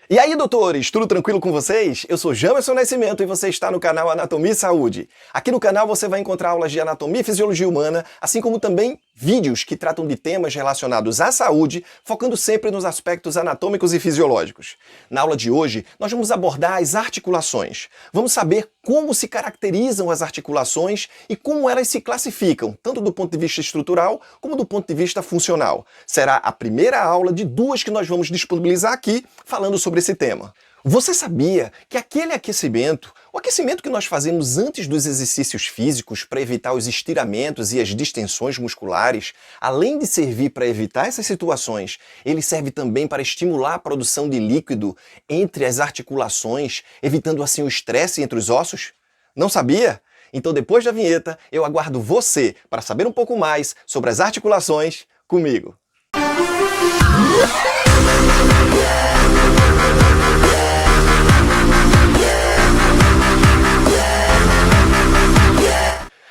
E aí, doutores, tudo tranquilo com vocês? Eu sou Jamerson Nascimento e você está no canal Anatomia e Saúde. Aqui no canal você vai encontrar aulas de anatomia e fisiologia humana, assim como também vídeos que tratam de temas relacionados à saúde, focando sempre nos aspectos anatômicos e fisiológicos. Na aula de hoje, nós vamos abordar as articulações. Vamos saber como se caracterizam as articulações e como elas se classificam, tanto do ponto de vista estrutural como do ponto de vista funcional. Será a primeira aula de duas que nós vamos disponibilizar aqui, falando sobre esse tema. Você sabia que aquele aquecimento, o aquecimento que nós fazemos antes dos exercícios físicos para evitar os estiramentos e as distensões musculares, além de servir para evitar essas situações, ele serve também para estimular a produção de líquido entre as articulações, evitando assim o estresse entre os ossos? Não sabia? Então depois da vinheta, eu aguardo você para saber um pouco mais sobre as articulações comigo.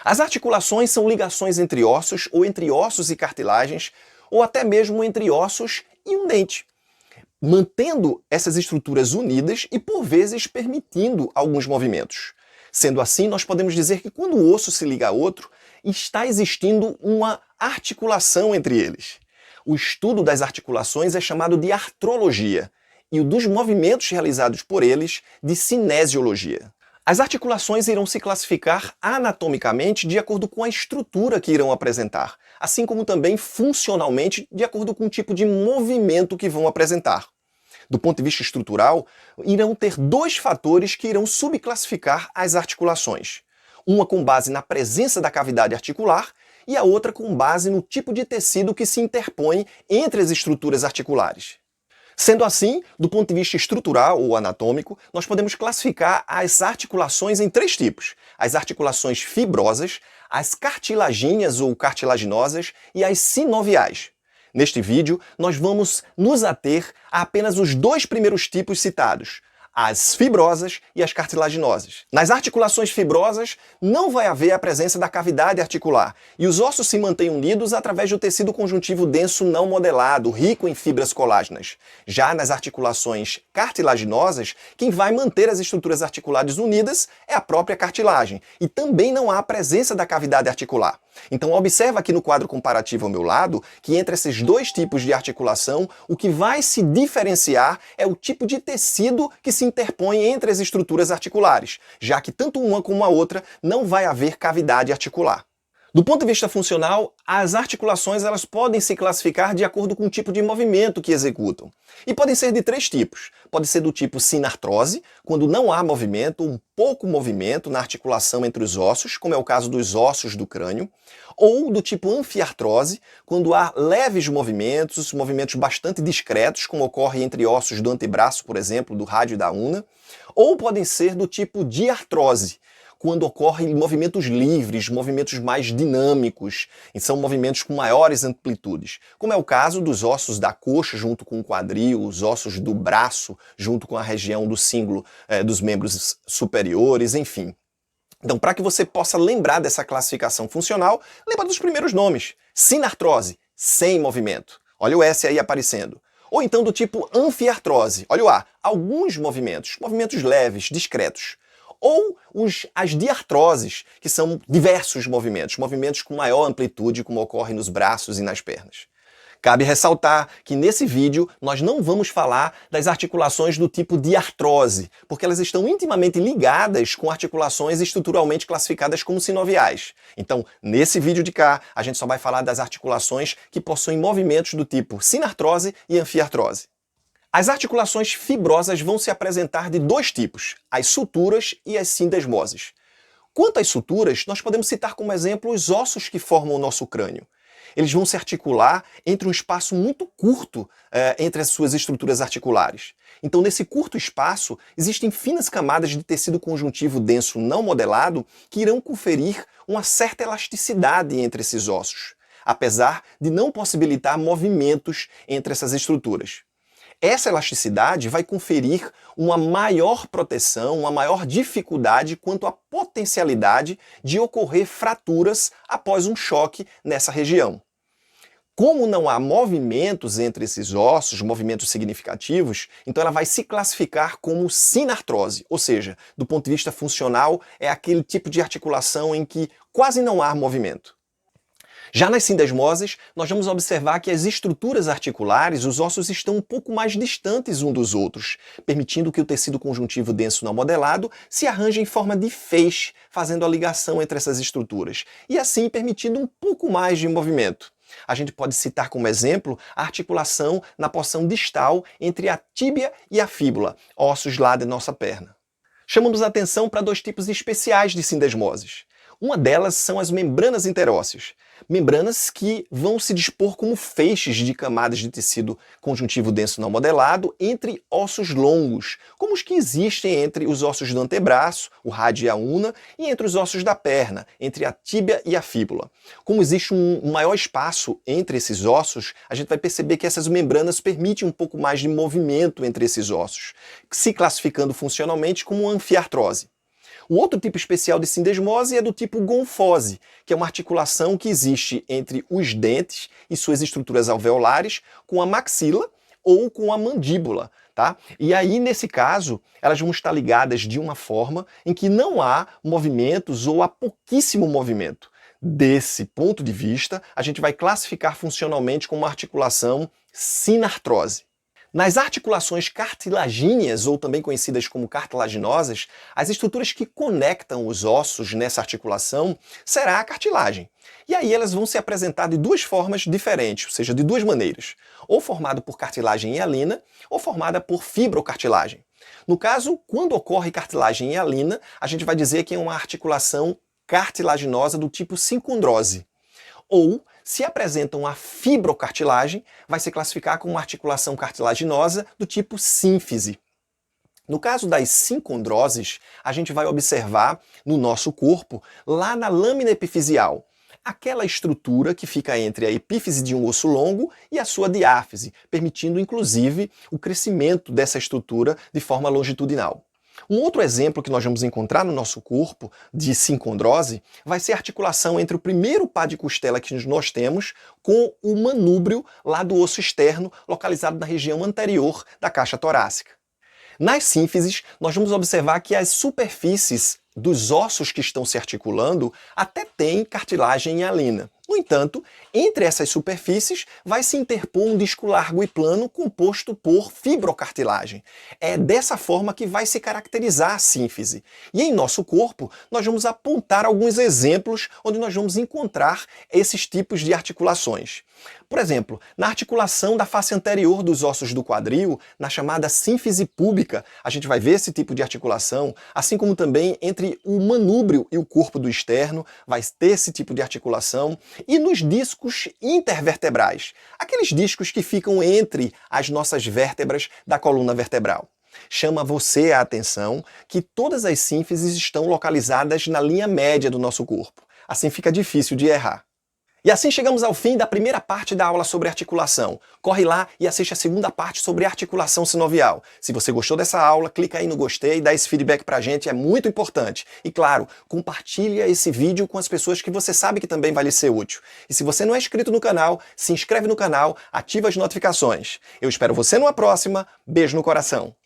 As articulações são ligações entre ossos, ou entre ossos e cartilagens, ou até mesmo entre ossos e um dente, mantendo essas estruturas unidas e, por vezes, permitindo alguns movimentos. Sendo assim, nós podemos dizer que quando o osso se liga a outro, está existindo uma articulação entre eles. O estudo das articulações é chamado de artrologia, e o dos movimentos realizados por eles de cinesiologia. As articulações irão se classificar anatomicamente de acordo com a estrutura que irão apresentar, assim como também funcionalmente de acordo com o tipo de movimento que vão apresentar. Do ponto de vista estrutural, irão ter dois fatores que irão subclassificar as articulações. Uma com base na presença da cavidade articular e a outra com base no tipo de tecido que se interpõe entre as estruturas articulares. Sendo assim, do ponto de vista estrutural ou anatômico, nós podemos classificar as articulações em três tipos: as articulações fibrosas, as cartilagíneas ou cartilaginosas e as sinoviais. Neste vídeo, nós vamos nos ater a apenas os dois primeiros tipos citados, as fibrosas e as cartilaginosas. Nas articulações fibrosas, não vai haver a presença da cavidade articular, e os ossos se mantêm unidos através do tecido conjuntivo denso não modelado, rico em fibras colágenas. Já nas articulações cartilaginosas, quem vai manter as estruturas articulares unidas é a própria cartilagem, e também não há a presença da cavidade articular. Então observa aqui no quadro comparativo ao meu lado que entre esses dois tipos de articulação, o que vai se diferenciar é o tipo de tecido que se interpõe entre as estruturas articulares, já que tanto uma como a outra não vai haver cavidade articular. Do ponto de vista funcional, as articulações elas podem se classificar de acordo com o tipo de movimento que executam. E podem ser de três tipos. Pode ser do tipo sinartrose, quando não há movimento, um pouco movimento na articulação entre os ossos, como é o caso dos ossos do crânio. Ou do tipo anfiartrose, quando há leves movimentos, movimentos bastante discretos, como ocorre entre ossos do antebraço, por exemplo, do rádio e da una. Ou podem ser do tipo diartrose, quando ocorrem movimentos livres, movimentos mais dinâmicos, e são movimentos com maiores amplitudes, como é o caso dos ossos da coxa junto com o quadril, os ossos do braço junto com a região do cíngulo dos membros superiores, enfim. Então, para que você possa lembrar dessa classificação funcional, lembra dos primeiros nomes. Sinartrose, sem movimento. Olha o S aí aparecendo. Ou então do tipo anfiartrose. Olha o A, alguns movimentos, movimentos leves, discretos. Ou as diartroses, que são diversos movimentos, movimentos com maior amplitude, como ocorre nos braços e nas pernas. Cabe ressaltar que nesse vídeo nós não vamos falar das articulações do tipo diartrose, porque elas estão intimamente ligadas com articulações estruturalmente classificadas como sinoviais. Então, nesse vídeo de cá, a gente só vai falar das articulações que possuem movimentos do tipo sinartrose e anfiartrose. As articulações fibrosas vão se apresentar de dois tipos, as suturas e as sindesmoses. Quanto às suturas, nós podemos citar como exemplo os ossos que formam o nosso crânio. Eles vão se articular entre um espaço muito curto entre as suas estruturas articulares. Então, nesse curto espaço, existem finas camadas de tecido conjuntivo denso não modelado que irão conferir uma certa elasticidade entre esses ossos, apesar de não possibilitar movimentos entre essas estruturas. Essa elasticidade vai conferir uma maior proteção, uma maior dificuldade quanto à potencialidade de ocorrer fraturas após um choque nessa região. Como não há movimentos entre esses ossos, movimentos significativos, então ela vai se classificar como sinartrose, ou seja, do ponto de vista funcional, é aquele tipo de articulação em que quase não há movimento. Já nas sindesmoses, nós vamos observar que as estruturas articulares, os ossos estão um pouco mais distantes uns dos outros, permitindo que o tecido conjuntivo denso não modelado se arranje em forma de feixe, fazendo a ligação entre essas estruturas, e assim permitindo um pouco mais de movimento. A gente pode citar como exemplo a articulação na porção distal entre a tíbia e a fíbula, ossos lá da nossa perna. Chamamos a atenção para dois tipos especiais de sindesmoses. Uma delas são as membranas interósseas, membranas que vão se dispor como feixes de camadas de tecido conjuntivo denso não modelado entre ossos longos, como os que existem entre os ossos do antebraço, o rádio e a una, e entre os ossos da perna, entre a tíbia e a fíbula. Como existe um maior espaço entre esses ossos, a gente vai perceber que essas membranas permitem um pouco mais de movimento entre esses ossos, se classificando funcionalmente como anfiartrose. O outro tipo especial de sindesmose é do tipo gonfose, que é uma articulação que existe entre os dentes e suas estruturas alveolares com a maxila ou com a mandíbula, tá? E aí, nesse caso, elas vão estar ligadas de uma forma em que não há movimentos ou há pouquíssimo movimento. Desse ponto de vista, a gente vai classificar funcionalmente como uma articulação sinartrose. Nas articulações cartilagíneas, ou também conhecidas como cartilaginosas, as estruturas que conectam os ossos nessa articulação será a cartilagem. E aí elas vão se apresentar de duas formas diferentes, ou seja, de duas maneiras. Ou formada por cartilagem hialina, ou formada por fibrocartilagem. No caso, quando ocorre cartilagem hialina, a gente vai dizer que é uma articulação cartilaginosa do tipo sincondrose. Ou, se apresenta uma fibrocartilagem, vai se classificar como uma articulação cartilaginosa do tipo sínfise. No caso das sincondroses, a gente vai observar no nosso corpo, lá na lâmina epifisial, aquela estrutura que fica entre a epífise de um osso longo e a sua diáfise, permitindo inclusive o crescimento dessa estrutura de forma longitudinal. Um outro exemplo que nós vamos encontrar no nosso corpo de sincondrose vai ser a articulação entre o primeiro par de costela que nós temos com o manúbrio lá do osso externo, localizado na região anterior da caixa torácica. Nas sínfises, nós vamos observar que as superfícies dos ossos que estão se articulando até têm cartilagem hialina. No entanto, entre essas superfícies vai se interpor um disco largo e plano composto por fibrocartilagem. É dessa forma que vai se caracterizar a sínfise. E em nosso corpo, nós vamos apontar alguns exemplos onde nós vamos encontrar esses tipos de articulações. Por exemplo, na articulação da face anterior dos ossos do quadril, na chamada sínfise púbica, a gente vai ver esse tipo de articulação, assim como também entre o manúbrio e o corpo do externo, vai ter esse tipo de articulação. E nos discos intervertebrais, aqueles discos que ficam entre as nossas vértebras da coluna vertebral. Chama você a atenção que todas as sínfises estão localizadas na linha média do nosso corpo. Assim fica difícil de errar. E assim chegamos ao fim da primeira parte da aula sobre articulação. Corre lá e assiste a segunda parte sobre articulação sinovial. Se você gostou dessa aula, clica aí no gostei e dá esse feedback pra gente, é muito importante. E claro, compartilha esse vídeo com as pessoas que você sabe que também vai lhe ser útil. E se você não é inscrito no canal, se inscreve no canal, ativa as notificações. Eu espero você numa próxima. Beijo no coração.